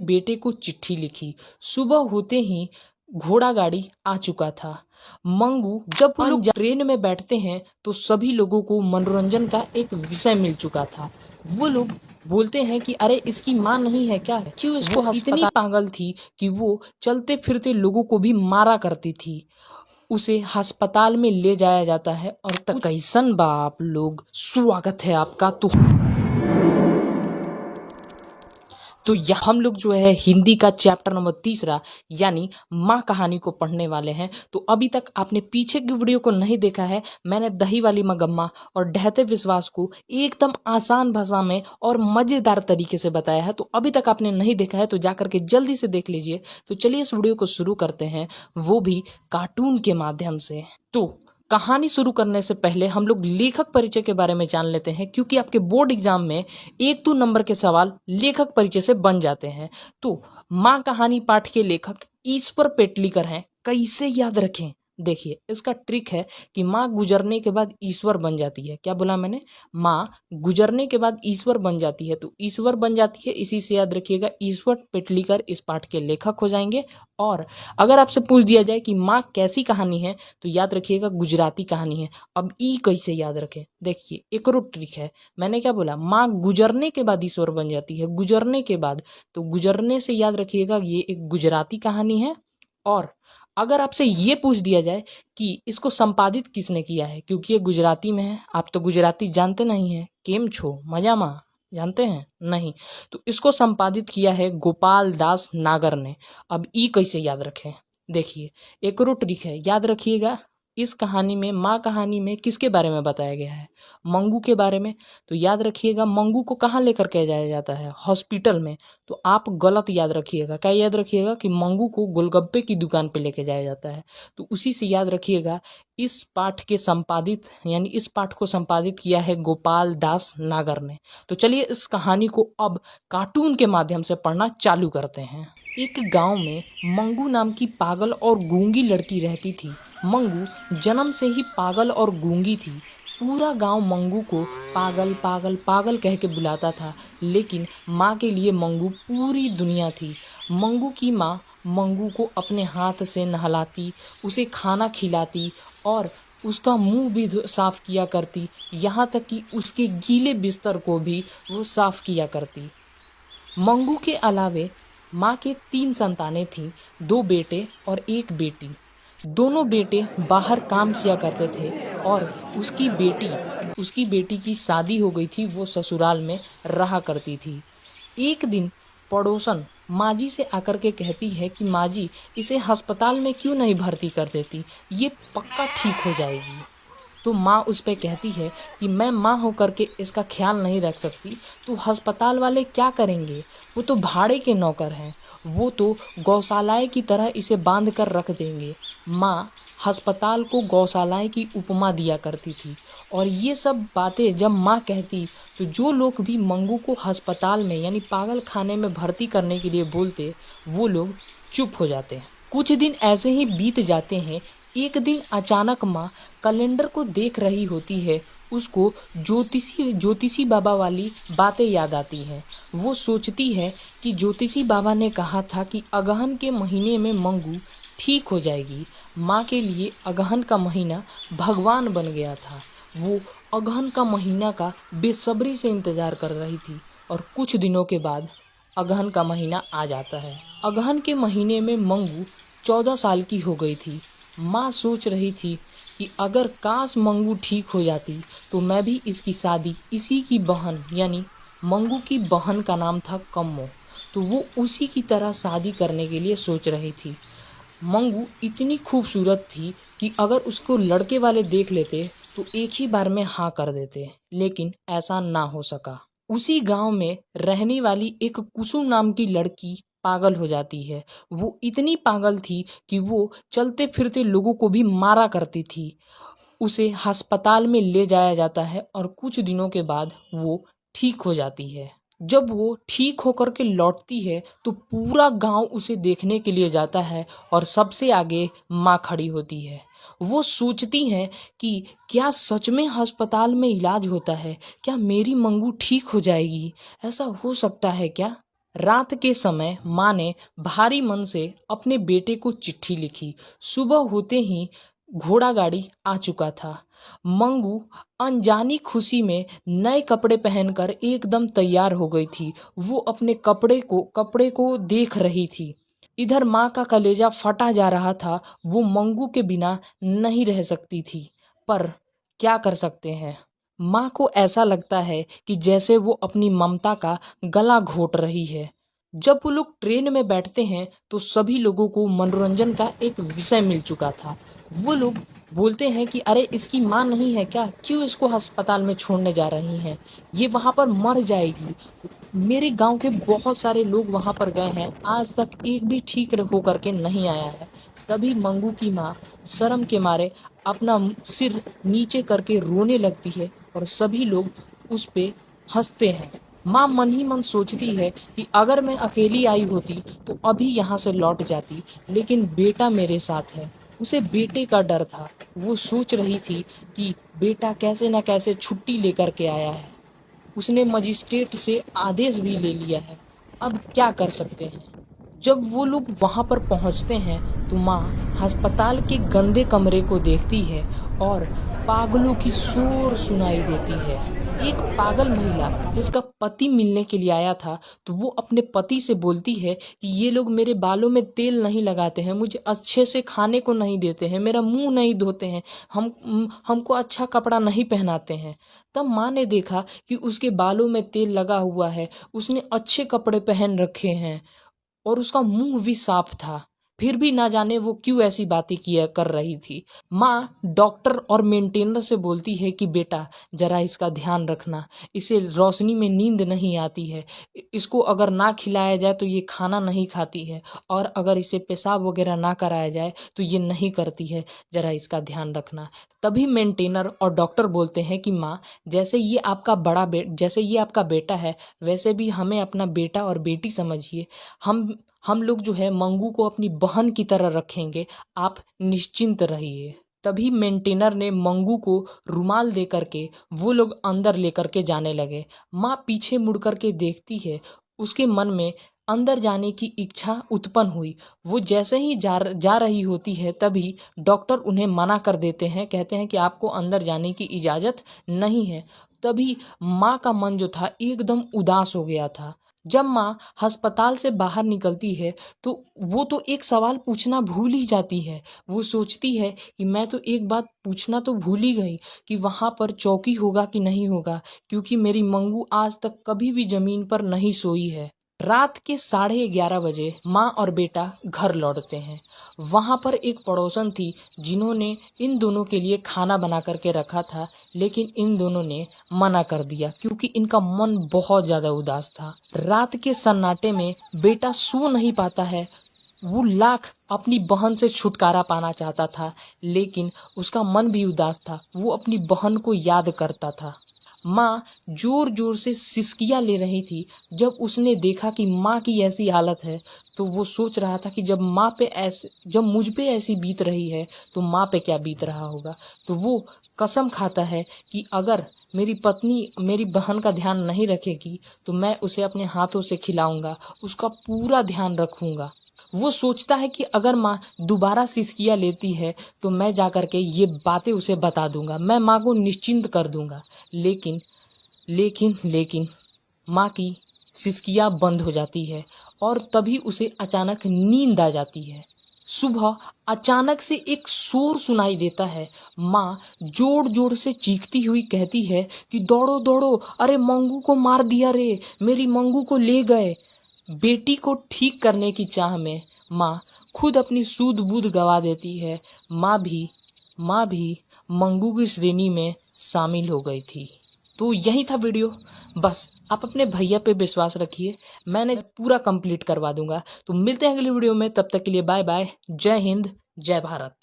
बेटे को चिट्ठी लिखी। सुबह होते ही घोड़ा गाड़ी आ चुका था। मंगू जब वो लोग ट्रेन में बैठते हैं तो सभी लोगों को मनोरंजन का एक विषय मिल चुका था। वो लोग बोलते हैं कि अरे इसकी माँ नहीं है क्या, क्यों इसको इतनी पागल थी कि वो चलते फिरते लोगों को भी मारा करती थी। उसे अस्पताल में ले जाया जाता है और कैसन बा आप लोग, स्वागत है आपका। तो यहाँ हम लोग जो है हिंदी का चैप्टर नंबर 3 यानी माँ कहानी को पढ़ने वाले हैं। तो अभी तक आपने पीछे की वीडियो को नहीं देखा है, मैंने दही वाली मगम्मा और ढहते विश्वास को एकदम आसान भाषा में और मज़ेदार तरीके से बताया है। तो अभी तक आपने नहीं देखा है तो जाकर के जल्दी से देख लीजिए। तो चलिए इस वीडियो को शुरू करते हैं, वो भी कार्टून के माध्यम से। तो कहानी शुरू करने से पहले हम लोग लेखक परिचय के बारे में जान लेते हैं, क्योंकि आपके बोर्ड एग्जाम में 1-2 नंबर के सवाल लेखक परिचय से बन जाते हैं। तो माँ कहानी पाठ के लेखक ईश्वर पेटलीकर हैं। कैसे याद रखें, देखिए इसका ट्रिक है कि माँ गुजरने के बाद ईश्वर बन जाती है। क्या बोला मैंने? माँ गुजरने के बाद ईश्वर बन जाती है, तो ईश्वर बन जाती है, इसी से याद रखिएगा ईश्वर पेटलीकर इस पाठ के लेखक हो जाएंगे। और अगर आपसे पूछ दिया जाए कि माँ कैसी कहानी है तो याद रखिएगा गुजराती कहानी है। अब ई कैसे याद रखें, देखिए एक और ट्रिक है। मैंने क्या बोला? माँ गुजरने के बाद ईश्वर बन जाती है, गुजरने के बाद, तो गुजरने से याद रखिएगा ये एक गुजराती कहानी है। और अगर आपसे ये पूछ दिया जाए कि इसको संपादित किसने किया है, क्योंकि ये गुजराती में है, आप तो गुजराती जानते नहीं हैं, केम छो मजामा, जानते हैं नहीं, तो इसको संपादित किया है गोपाल दास नागर ने। अब ई कैसे याद रखें, देखिए एक और ट्रिक है, याद रखिएगा इस कहानी में, माँ कहानी में किसके बारे में बताया गया है? मंगू के बारे में। तो याद रखिएगा मंगू को कहाँ लेकर के जाया जाता है? हॉस्पिटल में। तो आप गलत याद रखिएगा, क्या याद रखिएगा कि मंगू को गोलगप्पे की दुकान पे लेके जाया जाता है। तो उसी से याद रखिएगा इस पाठ के संपादित यानी इस पाठ को संपादित किया है गोपाल दास नागर ने। तो चलिए इस कहानी को अब कार्टून के माध्यम से पढ़ना चालू करते हैं। एक गांव में मंगू नाम की पागल और गूंगी लड़की रहती थी। मंगू जन्म से ही पागल और गूंगी थी। पूरा गांव मंगू को पागल पागल पागल कह के बुलाता था, लेकिन माँ के लिए मंगू पूरी दुनिया थी। मंगू की माँ मंगू को अपने हाथ से नहलाती, उसे खाना खिलाती और उसका मुंह भी साफ किया करती, यहाँ तक कि उसके गीले बिस्तर को भी वो साफ किया करती। मंगू के अलावे माँ के 3 संतानें थीं, 2 बेटे और 1 बेटी। दोनों बेटे बाहर काम किया करते थे और उसकी बेटी की शादी हो गई थी, वो ससुराल में रहा करती थी। एक दिन पड़ोसन माँ जी से आकर के कहती है कि माँ जी इसे अस्पताल में क्यों नहीं भर्ती कर देती, ये पक्का ठीक हो जाएगी। तो माँ उस पर कहती है कि मैं माँ होकर के इसका ख्याल नहीं रख सकती, तो अस्पताल वाले क्या करेंगे, वो तो भाड़े के नौकर हैं, वो तो गौशालाएं की तरह इसे बांध कर रख देंगे। माँ अस्पताल को गौशालाएं की उपमा दिया करती थी। और ये सब बातें जब माँ कहती तो जो लोग भी मंगू को अस्पताल में यानी पागल खाने में भर्ती करने के लिए बोलते, वो लोग चुप हो जाते। कुछ दिन ऐसे ही बीत जाते हैं। एक दिन अचानक माँ कैलेंडर को देख रही होती है, उसको ज्योतिषी बाबा वाली बातें याद आती हैं। वो सोचती है कि ज्योतिषी बाबा ने कहा था कि अगहन के महीने में मंगू ठीक हो जाएगी। माँ के लिए अगहन का महीना भगवान बन गया था। वो अगहन का महीना का बेसब्री से इंतजार कर रही थी और कुछ दिनों के बाद अगहन का महीना आ जाता है। अगहन के महीने में मंगू 14 साल की हो गई थी। माँ सोच रही थी कि अगर काश मंगू ठीक हो जाती तो मैं भी इसकी शादी इसी की बहन यानी मंगू की बहन का नाम था कम्मो, तो वो उसी की तरह शादी करने के लिए सोच रही थी। मंगू इतनी खूबसूरत थी कि अगर उसको लड़के वाले देख लेते तो एक ही बार में हाँ कर देते, लेकिन ऐसा ना हो सका। उसी गांव में रहने वाली एक कुसुम नाम की लड़की पागल हो जाती है। वो इतनी पागल थी कि वो चलते फिरते लोगों को भी मारा करती थी। उसे अस्पताल में ले जाया जाता है और कुछ दिनों के बाद वो ठीक हो जाती है। जब वो ठीक होकर के लौटती है तो पूरा गांव उसे देखने के लिए जाता है और सबसे आगे माँ खड़ी होती है। वो सोचती हैं कि क्या सच में अस्पताल में इलाज होता है, क्या मेरी मंगू ठीक हो जाएगी, ऐसा हो सकता है क्या? रात के समय माँ ने भारी मन से अपने बेटे को चिट्ठी लिखी। सुबह होते ही घोड़ा गाड़ी आ चुका था। मंगू अनजानी खुशी में नए कपड़े पहनकर एकदम तैयार हो गई थी। वो अपने कपड़े को देख रही थी। इधर माँ का कलेजा फटा जा रहा था। वो मंगू के बिना नहीं रह सकती थी, पर क्या कर सकते हैं। माँ को ऐसा लगता है कि जैसे वो अपनी ममता का गला घोट रही है। जब वो लोग ट्रेन में बैठते हैं तो सभी लोगों को मनोरंजन का एक विषय मिल चुका था। वो लोग बोलते हैं कि अरे इसकी माँ नहीं है क्या, क्यों इसको अस्पताल में छोड़ने जा रही हैं, ये वहाँ पर मर जाएगी। मेरे गांव के बहुत सारे लोग वहाँ पर गए हैं, आज तक एक भी ठीक हो करके नहीं आया है। तभी मंगू की माँ शर्म के मारे अपना सिर नीचे करके रोने लगती है और सभी लोग उस पे हंसते हैं। माँ मन ही मन सोचती है कि अगर मैं अकेली आई होती तो अभी यहाँ से लौट जाती, लेकिन बेटा मेरे साथ है। उसे बेटे का डर था। वो सोच रही थी कि बेटा कैसे न कैसे छुट्टी लेकर के आया है। उसने मजिस्ट्रेट से आदेश भी ले लिया है। अब क्या कर सकते हैं। जब वो लोग वहां पर पहुंचते हैं तो माँ अस्पताल के गंदे कमरे को देखती है और पागलों की शोर सुनाई देती है। एक पागल महिला जिसका पति मिलने के लिए आया था, तो वो अपने पति से बोलती है कि ये लोग मेरे बालों में तेल नहीं लगाते हैं, मुझे अच्छे से खाने को नहीं देते हैं, मेरा मुंह नहीं धोते हैं, हमको अच्छा कपड़ा नहीं पहनाते हैं। तब माँ ने देखा कि उसके बालों में तेल लगा हुआ है, उसने अच्छे कपड़े पहन रखे हैं और उसका मुंह भी साफ था। फिर भी ना जाने वो क्यों ऐसी बातें किया कर रही थी। माँ डॉक्टर और मेंटेनर से बोलती है कि बेटा जरा इसका ध्यान रखना, इसे रोशनी में नींद नहीं आती है, इसको अगर ना खिलाया जाए तो ये खाना नहीं खाती है, और अगर इसे पेशाब वगैरह ना कराया जाए तो ये नहीं करती है, जरा इसका ध्यान रखना। तभी मेंटेनर और डॉक्टर बोलते हैं कि माँ जैसे ये आपका बेटा है, वैसे भी हमें अपना बेटा और बेटी समझिए। हम लोग जो है मंगू को अपनी बहन की तरह रखेंगे, आप निश्चिंत रहिए। तभी मेंटेनर ने मंगू को रुमाल दे करके वो लोग अंदर लेकर के जाने लगे। माँ पीछे मुड़ करके देखती है, उसके मन में अंदर जाने की इच्छा उत्पन्न हुई। वो जैसे ही जा रही होती है तभी डॉक्टर उन्हें मना कर देते हैं, कहते हैं कि आपको अंदर जाने की इजाज़त नहीं है। तभी माँ का मन जो था एकदम उदास हो गया था। जब माँ अस्पताल से बाहर निकलती है तो वो तो एक सवाल पूछना भूल ही जाती है। वो सोचती है कि मैं तो एक बात पूछना तो भूल ही गई कि वहाँ पर चौकी होगा कि नहीं होगा, क्योंकि मेरी मंगू आज तक कभी भी ज़मीन पर नहीं सोई है। रात के 11:30 बजे माँ और बेटा घर लौटते हैं। वहाँ पर एक पड़ोसन थी जिन्होंने इन दोनों के लिए खाना बना करके रखा था, लेकिन इन दोनों ने मना कर दिया क्योंकि इनका मन बहुत ज़्यादा उदास था। रात के सन्नाटे में बेटा सो नहीं पाता है। वो लाख अपनी बहन से छुटकारा पाना चाहता था, लेकिन उसका मन भी उदास था। वो अपनी बहन को याद करता था। माँ जोर जोर से सिसकियाँ ले रही थी। जब उसने देखा कि माँ की ऐसी हालत है तो वो सोच रहा था कि जब मुझ पे ऐसी बीत रही है तो माँ पे क्या बीत रहा होगा। तो वो कसम खाता है कि अगर मेरी पत्नी मेरी बहन का ध्यान नहीं रखेगी तो मैं उसे अपने हाथों से खिलाऊंगा, उसका पूरा ध्यान रखूंगा। वो सोचता है कि अगर माँ दोबारा सिसकियाँ लेती है तो मैं जा कर के ये बातें उसे बता दूंगा, मैं माँ को निश्चिंत कर दूंगा। लेकिन माँ की सिसकियाँ बंद हो जाती है और तभी उसे अचानक नींद आ जाती है। सुबह अचानक से एक शोर सुनाई देता है। माँ जोर जोर से चीखती हुई कहती है कि दौड़ो दौड़ो, अरे मंगू को मार दिया रे, मेरी मंगू को ले गए। बेटी को ठीक करने की चाह में माँ खुद अपनी सूध बूध गवा देती है। माँ भी मंगू की श्रेणी में शामिल हो गई थी। तो यही था वीडियो। बस आप अपने भैया पे विश्वास रखिए, मैंने पूरा कंप्लीट करवा दूंगा। तो मिलते हैं अगली वीडियो में, तब तक के लिए बाय बाय। जय हिंद, जय भारत।